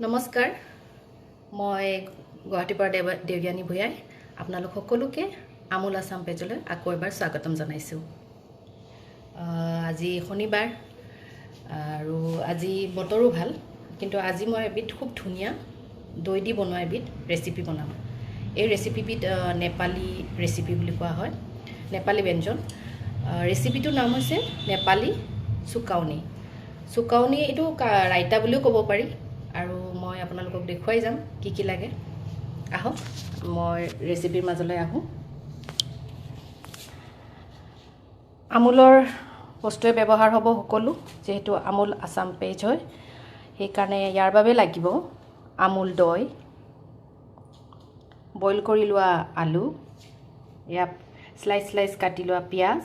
নমস্কাৰ মই গুৱাহাটীৰ পৰা দেৱযানী ভূঞাই আপোনালোক সকলোকে আমুল আসাম পেজলৈ আকৌ এবাৰ স্বাগতম জনাইছোঁ। আজি শনিবাৰ আৰু আজি বতৰো ভাল, কিন্তু আজি মই এবিধ খুব ধুনীয়া দৈ দি বনোৱা এবিধ ৰেচিপি বনাম। এই ৰেচিপিবিধ নেপালী ৰেচিপি বুলি কোৱা হয়, নেপালী ব্যঞ্জন। ৰেচিপিটোৰ নাম হৈছে নেপালী চুকাউনি। চুকাউনি এইটো ৰাইতা বুলিও ক'ব পাৰি, আৰু মই আপোনালোকক দেখুৱাই যাম কি কি লাগে। আহক মই ৰেচিপিৰ মাজলৈ আহোঁ। আমুলৰ বস্তুৱে ব্যৱহাৰ হ'ব সকলো, যিহেতু আমুল আসাম পেজ হয়, সেইকাৰণে ইয়াৰ বাবে লাগিব আমুল দৈ, বইল কৰি লোৱা আলু, ইয়াত স্লাইচ স্লাইচ কাটি লোৱা পিঁয়াজ,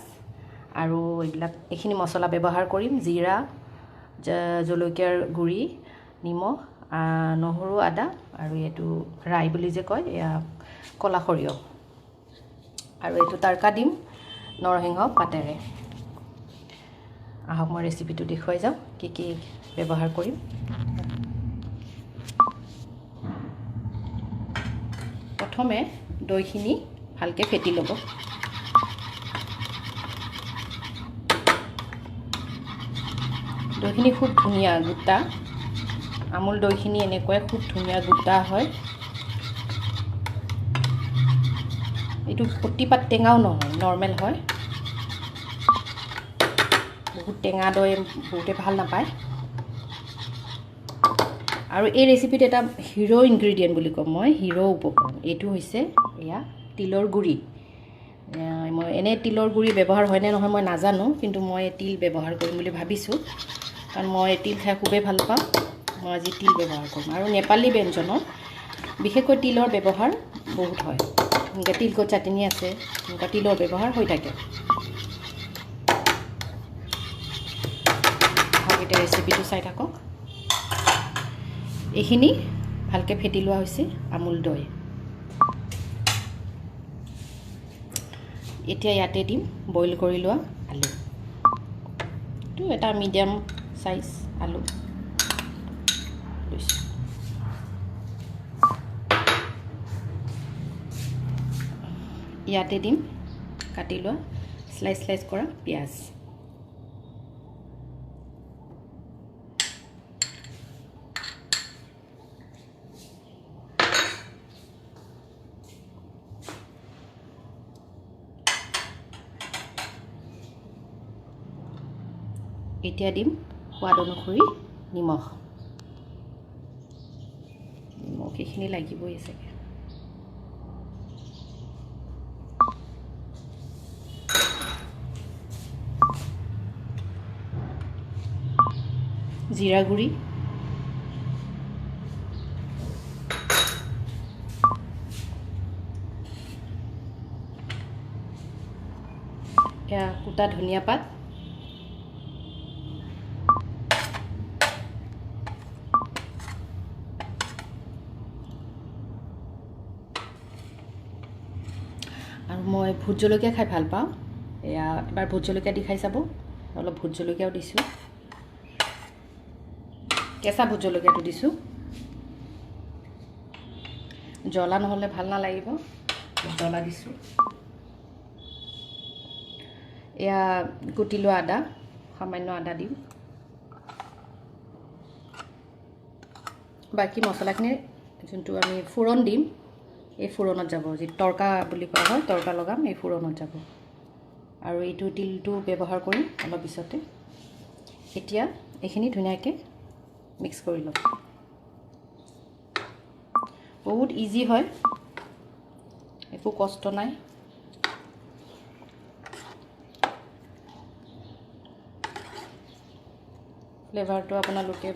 আৰু এইখিনি মছলা ব্যৱহাৰ কৰিম: জিৰা, জলকীয়াৰ গুড়ি, নিমখ, নহৰু, আদা, আৰু এইটো ৰাই বুলি যে কয়, এয়া ক'লা সৰিয়হ, আৰু এইটো তাৰকা দিম নৰসিংহ পাতেৰে। আহক মই ৰেচিপিটো দেখুৱাই যাওঁ কি কি ব্যৱহাৰ কৰিম। প্ৰথমে দৈখিনি ভালকৈ ফেটি ল'ব। দৈখিনি খুব ধুনীয়া গোটা, আমুল দৈখিনি এনেকুৱাই খুব ধুনীয়া গোটা হয়। এইটো অতিপাত টেঙাও নহয়, নৰ্মেল হয়। বহুত টেঙা দৈ বহুতে ভাল নাপায়। আৰু এই ৰেচিপিত এটা হিৰ' ইনগ্ৰিডিয়েণ্ট বুলি ক'ম মই, হিৰ' উপকৰণ, এইটো হৈছে এয়া তিলৰ গুড়ি। মই এনেই তিলৰ গুড়ি ব্যৱহাৰ হয়নে নহয় মই নাজানো, কিন্তু মই তিল ব্যৱহাৰ কৰিম বুলি ভাবিছোঁ, কাৰণ মই তিল খাই খুবেই ভাল পাওঁ। মই আজি তিল ব্যৱহাৰ কৰিম। আৰু নেপালী ব্যঞ্জনত বিশেষকৈ তিলৰ ব্যৱহাৰ বহুত হয়। এনেকৈ তিলকত চাটনি আছে, এনেকুৱা তিলৰ ব্যৱহাৰ হৈ থাকে। এতিয়া ৰেচিপিটো চাই থাকক। এইখিনি ভালকৈ ফেটি লোৱা হৈছে আমুল দৈ। এতিয়া ইয়াতে দিম বইল কৰি লোৱা আলু। এইটো এটা মিডিয়াম চাইজ আলু লৈছোঁ। ইয়াতে দিম কাটি লোৱা স্লাইচ স্লাইচ কৰা পিঁয়াজ। এতিয়া দিম সোৱাদ অনুসৰি নিমখ। নিমখ এইখিনি লাগিবই চাগে। জিৰা গুড়ি, এয়া কুটা ধনিয়া পাত, আৰু মই ভোট জলকীয়া খাই ভাল পাওঁ। এয়া এবাৰ ভোট জলকীয়া দি খাই চাব। অলপ ভোট জলকীয়াও দিছোঁ, কেঁচা ভোট জলকীয়াটো দিছোঁ। জ্বলা নহ'লে ভাল নালাগিব, জ্বলা দিছোঁ। এয়া কুটি লোৱা আদা, সামান্য আদা দিম। বাকী মছলাখিনি যোনটো আমি ফোৰণ দিম, এই ফোৰণত যাব, যিটো তৰকা বুলি কোৱা হয়, তৰকা লগাম, এই ফোৰণত যাব। আৰু এইটো তিলটো ব্যৱহাৰ কৰিম অলপ পিছতে। এতিয়া এইখিনি ধুনীয়াকৈ মিক্স কৰি ল'ম। বহুত ইজি হয়, একো কষ্ট নাই। ফ্লেভাৰটো আপোনালোকে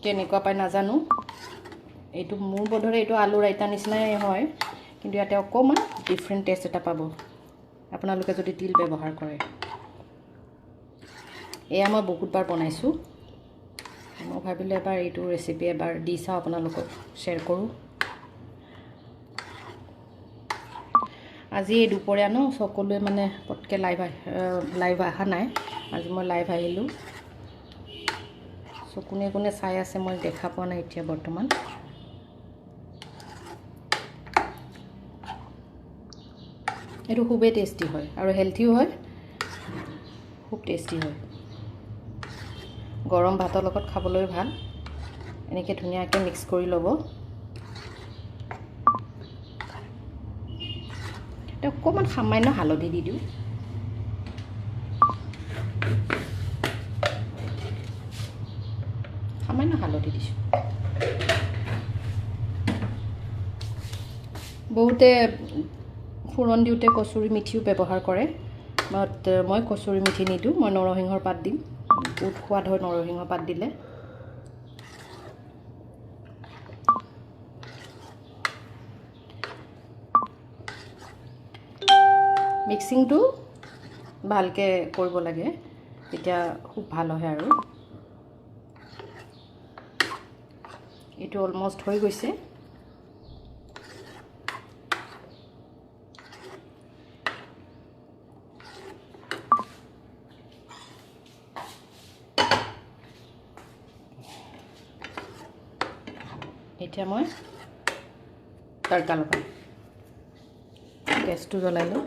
কেনেকুৱা পায় নাজানো। এইটো মোৰ বোধৰে এইটো আলু ৰাইতা নিচিনাই হয়, কিন্তু ইয়াতে অকণমান ডিফাৰেণ্ট টেষ্ট এটা পাব আপোনালোকে যদি তিল ব্যৱহাৰ কৰে। এয়া মই বহুতবাৰ বনাইছোঁ। মই ভাবিলোঁ এবাৰ এইটো ৰেচিপি এবাৰ দি চাওঁ, আপোনালোকক শ্বেয়াৰ কৰোঁ। আজি দুপৰীয়া সকলোৱে মানে পটকৈ লাইভ অহা নাই। আজি মই লাইভ আহিলোঁ, সো কোনে কোনে চাই আছে মই দেখা পোৱা নাই এতিয়া বৰ্তমান এটো খুবেই টেষ্টি হয় আৰু হেলথিও হয় খুব টেষ্টি হয় গৰম ভাতৰ লগত খাবলৈ ভাল এনেকৈ ধুনীয়াকৈ মিক্স কৰি ল'ব এটা অকণমান সামান্য হালধি দি দিওঁ সামান্য হালধি দিছোঁ বহুতে ফুৰণ দিওঁতে কচুৰি মিঠিও ব্যৱহাৰ কৰে বাট মই কচুৰি মিঠি নিদিওঁ মই নৰসিংহৰ পাত দিম বহুত সোৱাদ হয় নৰসিংহৰ পাত দিলে মিক্সিংটো ভালকৈ কৰিব লাগে তেতিয়া খুব ভাল হয় আৰু এইটো অলমোষ্ট হৈ গৈছে এতিয়া মই তৰকা লগাম গেছটো জ্বলাই লওঁ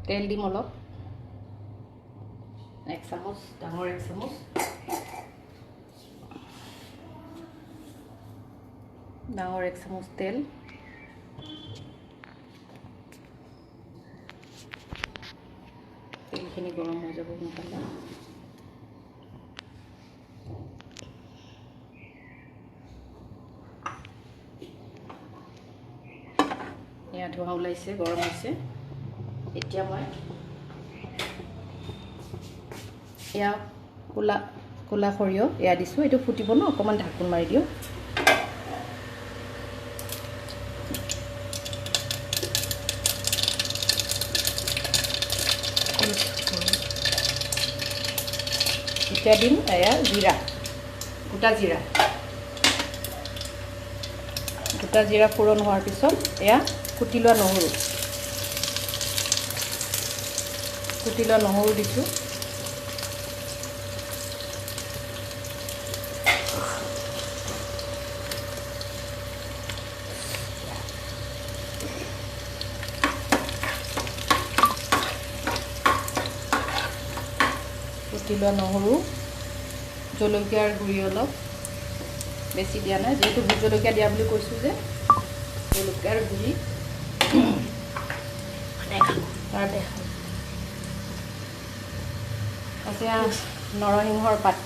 তেল দিম অলপ এক চামুচ ডাঙৰ এক চামুচ ডাঙৰ এক চামুচ তেল তেলখিনি গৰম হৈ যাব সোনকালে এয়া ধোঁৱা ওলাইছে গৰম হৈছে এতিয়া মই এয়া ক'লা সৰিয়হ এয়া দিছোঁ এইটো ফুটিব ন অকণমান ঢাকোন মাৰি দিওঁ এতিয়া দিম এয়া জিৰা গোটা জিৰা ফোৰণ হোৱাৰ পিছত এয়া কুটি লোৱা নহৰু দিছোঁ কুটি লোৱা নহৰু জলকীয়াৰ গুড়ি অলপ বেছি দিয়া নাই যেহেতু ভোট জলকীয়া দিয়া বুলি কৈছোঁ যে জলকীয়াৰ গুড়ি আছে নৰসিংহৰ পাত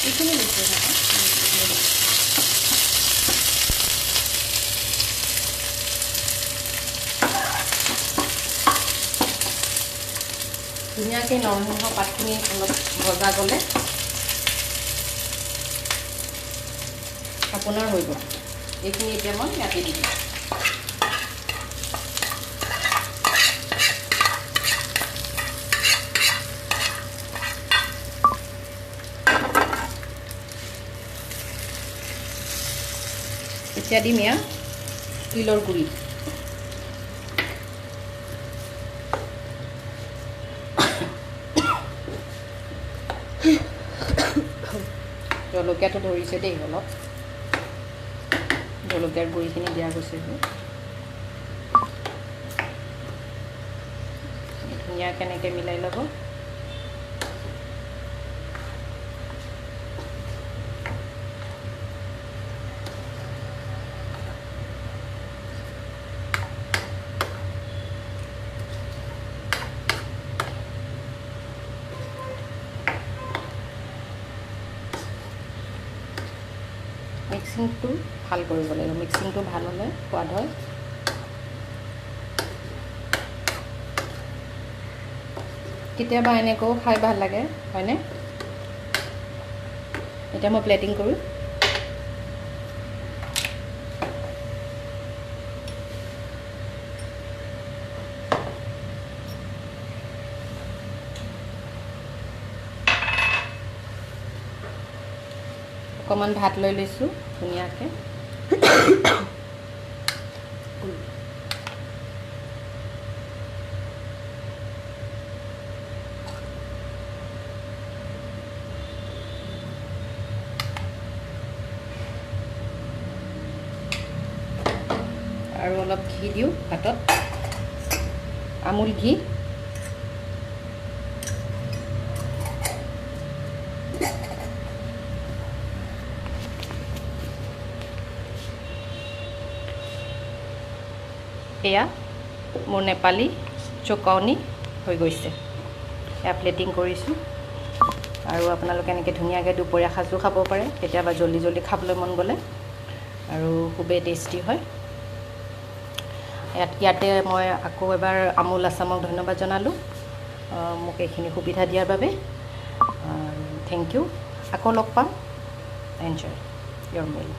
এইখিনি দিছোঁ ধুনীয়াকৈ নৰসিংহ পাতখিনি অলপ ভজা গ'লে আপোনাৰ হৈ গ'ল এইখিনি এতিয়া মই ইয়াতে দিম এতিয়া দিম এয়া তিলৰ গুড়ি জলকীয়াটো ধৰিছে দেই অলপ জলকীয়াৰ গুড়িখিনি দিয়া গৈছে ধুনীয়াকৈ এনেকৈ মিলাই ল'ব মিক্সিংটো ভাল কৰিব লাগিব, মিক্সিংটো ভাল হ'লে সোৱাদ হয়। কেতিয়াবা এনেকৈও খাই ভাল লাগে, হয়নে? এতিয়া মই প্লেটিং কৰোঁ। অকণমান ভাত লৈ লৈছোঁ ধুনীয়াকৈ। আৰু অলপ ঘি দিওঁ ভাতত, আমুল ঘি। এয়া মোৰ নেপালী চুকনি হৈ গৈছে। এয়া প্লেটিং কৰিছোঁ। আৰু আপোনালোকে এনেকৈ ধুনীয়াকৈ দুপৰীয়া সাজো খাব পাৰে, কেতিয়াবা জল্দি জল্দি খাবলৈ মন গ'লে, আৰু খুবেই টেষ্টি হয়। ইয়াতে মই আকৌ এবাৰ আমুল আছামক ধন্যবাদ জনালোঁ মোক এইখিনি সুবিধা দিয়াৰ বাবে। Thank you. আকৌ লগ পাম। Enjoy your mill.